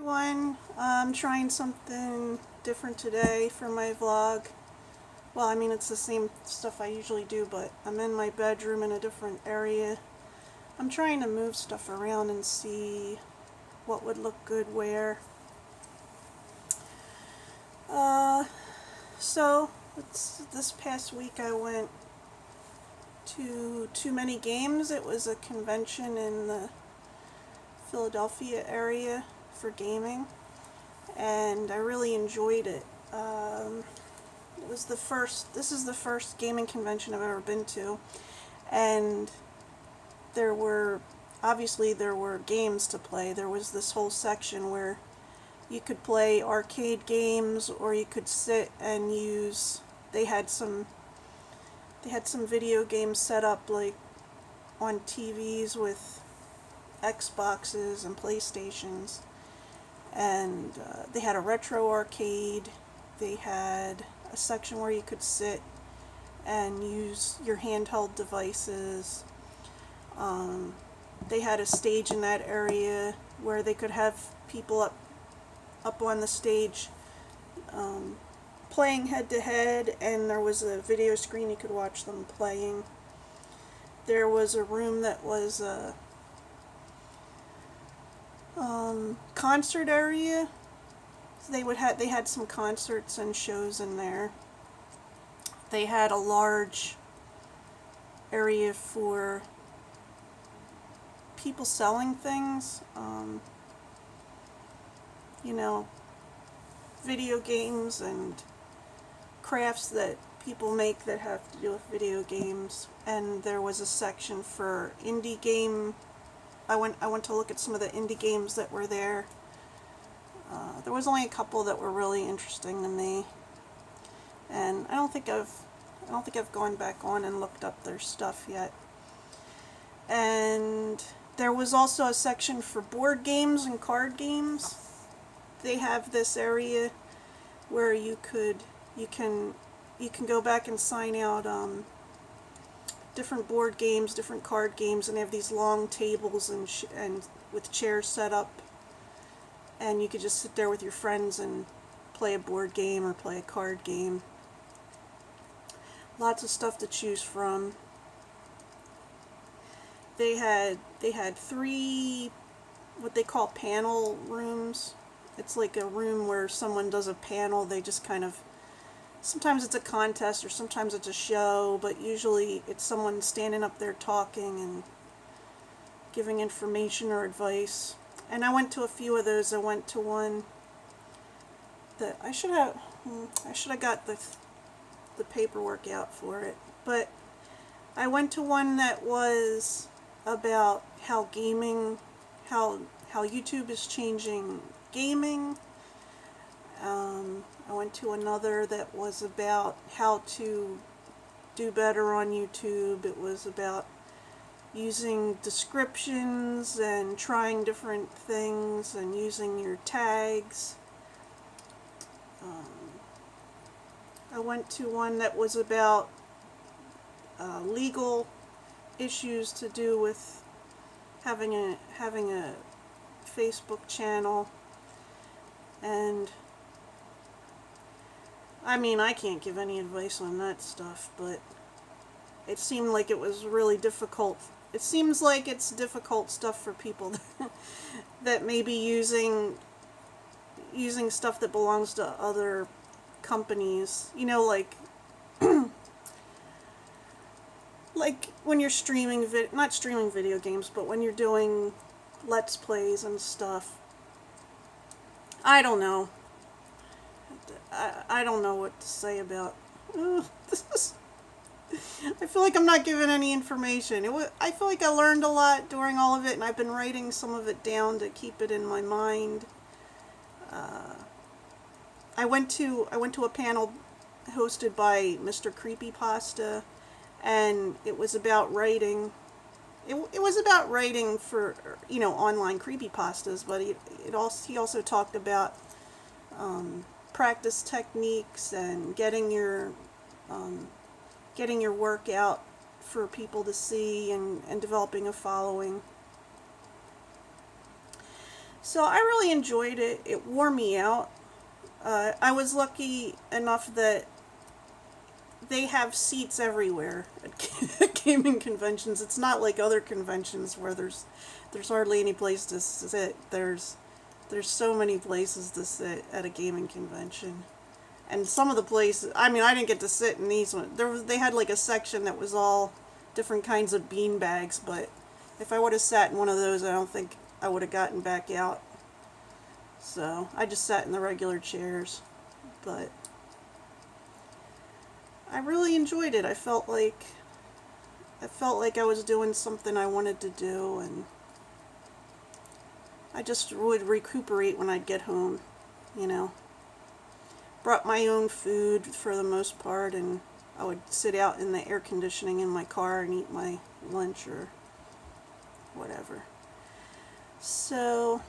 everyone. I'm trying something different today for my vlog. Well, I mean, it's the same stuff I usually do, but I'm in my bedroom in a different area. I'm trying to move stuff around and see what would look good where. So this past week I went to Too Many Games. It was a convention in the Philadelphia area for gaming, and I really enjoyed it. This is the first gaming convention I've ever been to, and obviously there were games to play. There was this whole section where you could play arcade games, or you could sit and they had some video games set up like on TVs with Xboxes and PlayStations, and they had a retro arcade. They had a section where you could sit and use your handheld devices. They had a stage in that area where they could have people up on the stage playing head to head, and there was a video screen you could watch them playing. There was a room that was a concert area. So they had some concerts and shows in there. They had a large area for people selling things, video games and crafts that people make that have to do with video games. And there was a section for indie game. I went to look at some of the indie games that were there. There was only a couple that were really interesting to me, and I don't think I've gone back on and looked up their stuff yet. And there was also a section for board games and card games. They have this area where you can go back and sign out different board games, different card games, and they have these long tables and with chairs set up, and you could just sit there with your friends and play a board game or play a card game. Lots of stuff to choose from. They had 3 what they call panel rooms. It's like a room where someone does a panel. They just sometimes it's a contest or sometimes it's a show, but usually it's someone standing up there talking and giving information or advice. And I went to a few of those. I went to one that I should have got the paperwork out for it, but I went to one that was about how YouTube is changing gaming. I went to another that was about how to do better on YouTube. It was about using descriptions and trying different things and using your tags. I went to one that was about legal issues to do with having a Facebook channel. And I mean, I can't give any advice on that stuff, but it seemed like it was really difficult. It seems like it's difficult stuff for people that may be using stuff that belongs to other companies. Like when you're streaming, not streaming video games, but when you're doing Let's Plays and stuff. I don't know. I don't know what to say about this. I feel like I'm not giving any information. I feel like I learned a lot during all of it, and I've been writing some of it down to keep it in my mind. I went to a panel hosted by Mr. Creepypasta, and it was about writing. It was about writing for online creepypastas, but he also talked about practice techniques and getting your work out for people to see and developing a following. So I really enjoyed it. It wore me out. I was lucky enough that they have seats everywhere at gaming conventions. It's not like other conventions where there's hardly any place to sit. There's so many places to sit at a gaming convention. And some of the places, I mean, I didn't get to sit in these ones. They had like a section that was all different kinds of bean bags, but if I would have sat in one of those, I don't think I would have gotten back out. So I just sat in the regular chairs, but I really enjoyed it. I felt like I was doing something I wanted to do, and I just would recuperate when I'd get home, you know. Brought my own food for the most part, and I would sit out in the air conditioning in my car and eat my lunch or whatever. So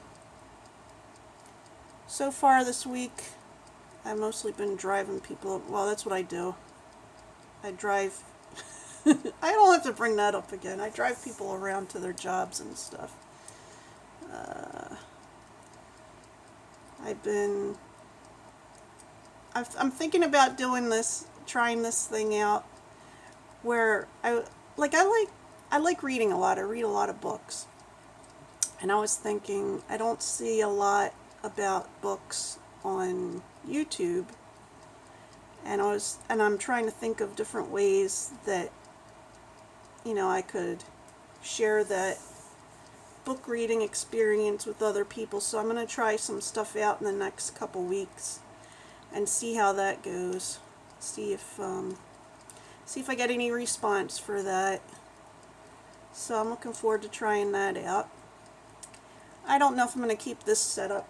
far this week, I've mostly been driving people. Well, that's what I do. I drive. I don't have to bring that up again. I drive people around to their jobs and stuff. I'm thinking about doing this, trying this thing out, where I like reading a lot. I read a lot of books, and I was thinking I don't see a lot about books on YouTube, and I'm trying to think of different ways that, you know, I could share that book reading experience with other people. So I'm going to try some stuff out in the next couple weeks and see how that goes. See if I get any response for that. So I'm looking forward to trying that out. I don't know if I'm going to keep this set up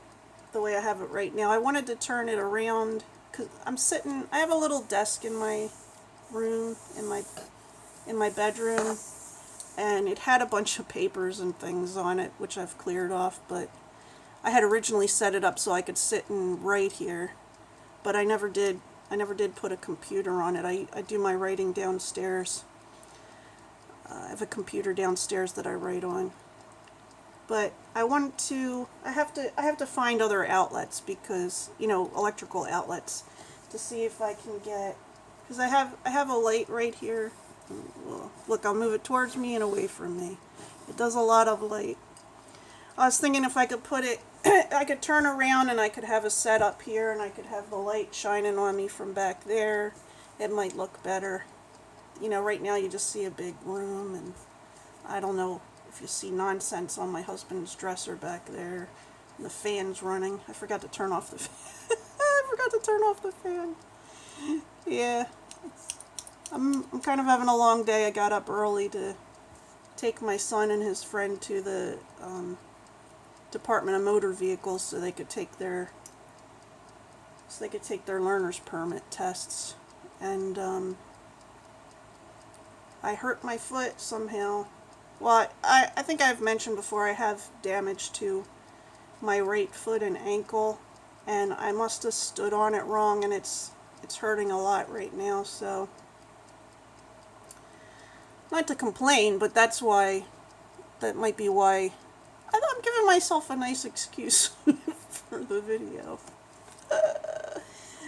the way I have it right now. I wanted to turn it around because I have a little desk in my room, in my bedroom, and it had a bunch of papers and things on it, which I've cleared off, but I had originally set it up so I could sit and write here, but I never did put a computer on it. I do my writing downstairs. I have a computer downstairs that I write on. But I have to find other outlets, because, you know, electrical outlets, to see if I can get, because I have a light right here. Look, I'll move it towards me and away from me. It does a lot of light. I was thinking if I could put it, I could turn around and I could have a set up here, and I could have the light shining on me from back there. It might look better. You know, right now you just see a big room, and I don't know if you see nonsense on my husband's dresser back there, and the fan's running. I forgot to turn off the fan. I forgot to turn off the fan. Yeah. I'm kind of having a long day. I got up early to take my son and his friend to the Department of Motor Vehicles so they could take their learner's permit tests. And I hurt my foot somehow. Well, I think I've mentioned before I have damage to my right foot and ankle, and I must have stood on it wrong, and it's hurting a lot right now. So, not to complain, but that might be why I'm giving myself a nice excuse for the video.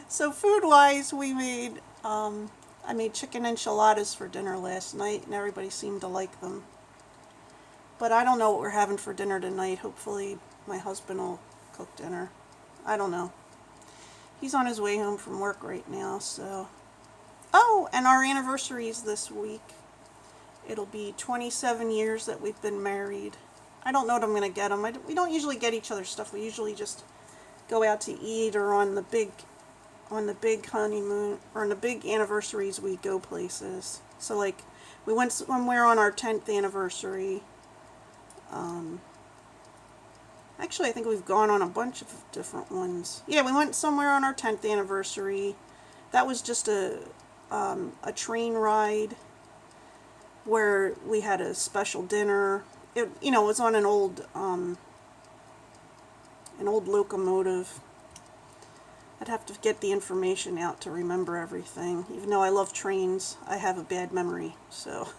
So food-wise, I made chicken enchiladas for dinner last night, and everybody seemed to like them. But I don't know what we're having for dinner tonight. Hopefully my husband will cook dinner. I don't know. He's on his way home from work right now, so. Oh, and our anniversary is this week. It'll be 27 years that we've been married. I don't know what I'm going to get him. We don't usually get each other stuff. We usually just go out to eat, or on the big honeymoon, or on the big anniversaries we go places. So like, we went somewhere on our 10th anniversary. Actually, I think we've gone on a bunch of different ones. Yeah, we went somewhere on our 10th anniversary. That was just a train ride where we had a special dinner. It was on an old locomotive. I'd have to get the information out to remember everything. Even though I love trains, I have a bad memory, so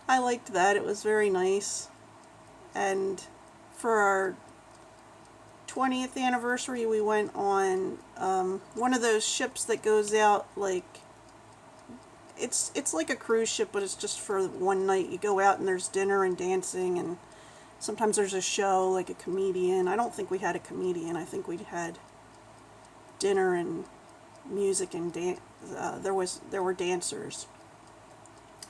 I liked that. It was very nice. And for our 20th anniversary, we went on one of those ships that goes out like, it's like a cruise ship, but it's just for one night. You go out and there's dinner and dancing, and sometimes there's a show, like a comedian. I don't think we had a comedian. I think we had dinner and music and there were dancers.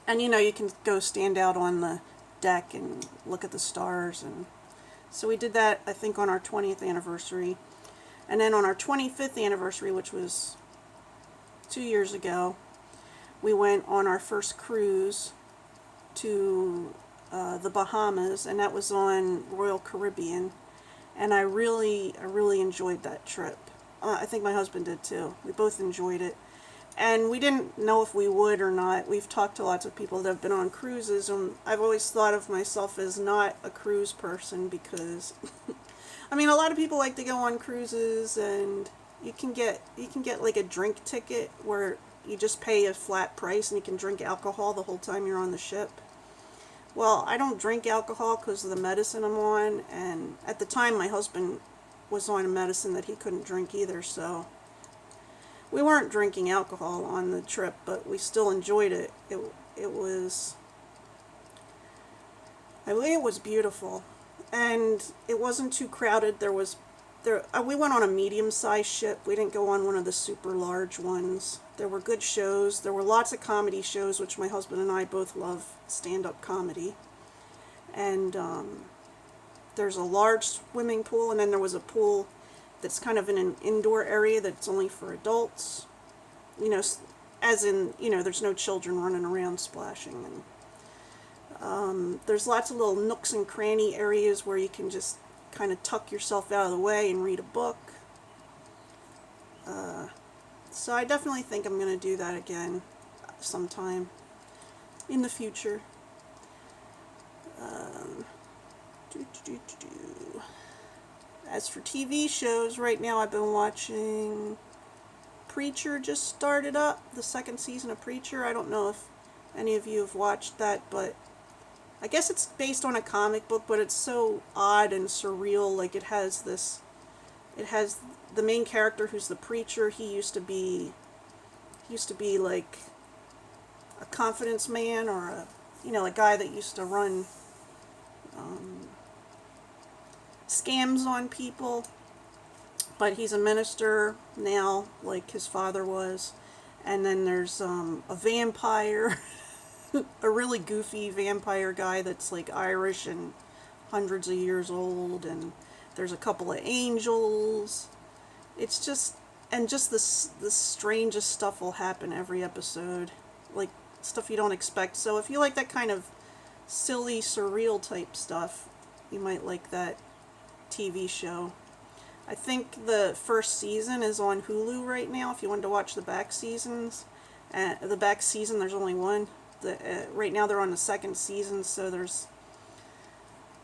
And you can go stand out on the deck and look at the stars. And so we did that, I think, on our 20th anniversary. And then on our 25th anniversary, which was 2 years ago, we went on our first cruise to the Bahamas, and that was on Royal Caribbean. And I really enjoyed that trip. I think my husband did too. We both enjoyed it. And we didn't know if we would or not. We've talked to lots of people that have been on cruises, and I've always thought of myself as not a cruise person because, I mean, a lot of people like to go on cruises, and you can get like a drink ticket where you just pay a flat price and you can drink alcohol the whole time you're on the ship. Well, I don't drink alcohol because of the medicine I'm on, and at the time my husband was on a medicine that he couldn't drink either, so we weren't drinking alcohol on the trip, but we still enjoyed it. It was beautiful, and it wasn't too crowded. We went on a medium-sized ship. We didn't go on one of the super large ones. There were good shows. There were lots of comedy shows, which my husband and I both love stand-up comedy. And there's a large swimming pool, and then there was a pool that's kind of in an indoor area that's only for adults. As in, there's no children running around splashing. And there's lots of little nooks and cranny areas where you can just kind of tuck yourself out of the way and read a book. So I definitely think I'm going to do that again sometime in the future. As for TV shows, right now I've been watching Preacher. Just started up, the second season of Preacher. I don't know if any of you have watched that, but I guess it's based on a comic book, but it's so odd and surreal. Like it has the main character who's the preacher. He used to be like a confidence man, or a guy that used to run scams on people, but he's a minister now, like his father was. And then there's a vampire, a really goofy vampire guy that's like Irish and hundreds of years old, and there's a couple of angels. It's just the strangest stuff will happen every episode, like stuff you don't expect. So if you like that kind of silly, surreal type stuff, you might like that TV show. I think the first season is on Hulu right now if you wanted to watch the back seasons. The back season, there's only one. Right now they're on the second season, so there's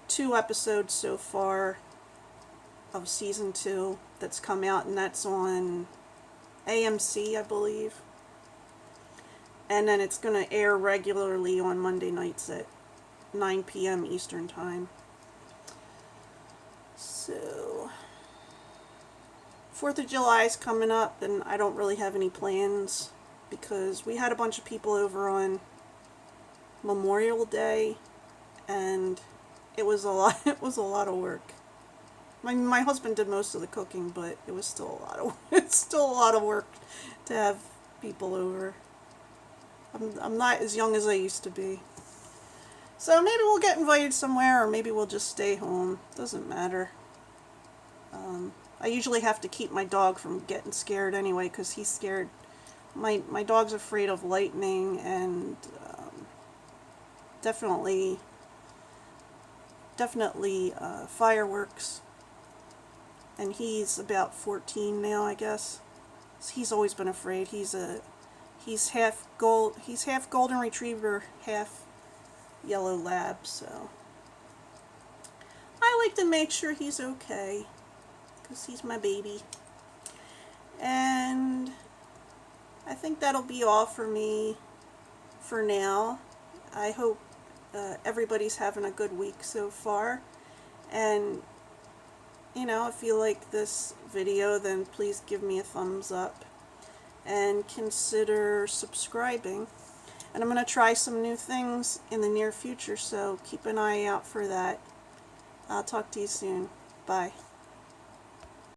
2 episodes so far of season 2 that's come out, and that's on AMC, I believe. And then it's going to air regularly on Monday nights at 9 p.m. Eastern Time. So, 4th of July is coming up, and I don't really have any plans because we had a bunch of people over on Memorial Day, and it was a lot. It was a lot of work. My husband did most of the cooking, but it was still a lot of work to have people over. I'm not as young as I used to be. So maybe we'll get invited somewhere, or maybe we'll just stay home. Doesn't matter. I usually have to keep my dog from getting scared anyway, because he's scared. My dog's afraid of lightning and definitely fireworks. And he's about 14 now, I guess. He's always been afraid. He's half golden retriever, half yellow lab, so I like to make sure he's okay, because he's my baby. And I think that'll be all for me for now. I hope everybody's having a good week so far, And you know, if you like this video, then please give me a thumbs up and consider subscribing. And I'm going to try some new things in the near future, so keep an eye out for that. I'll talk to you soon. Bye.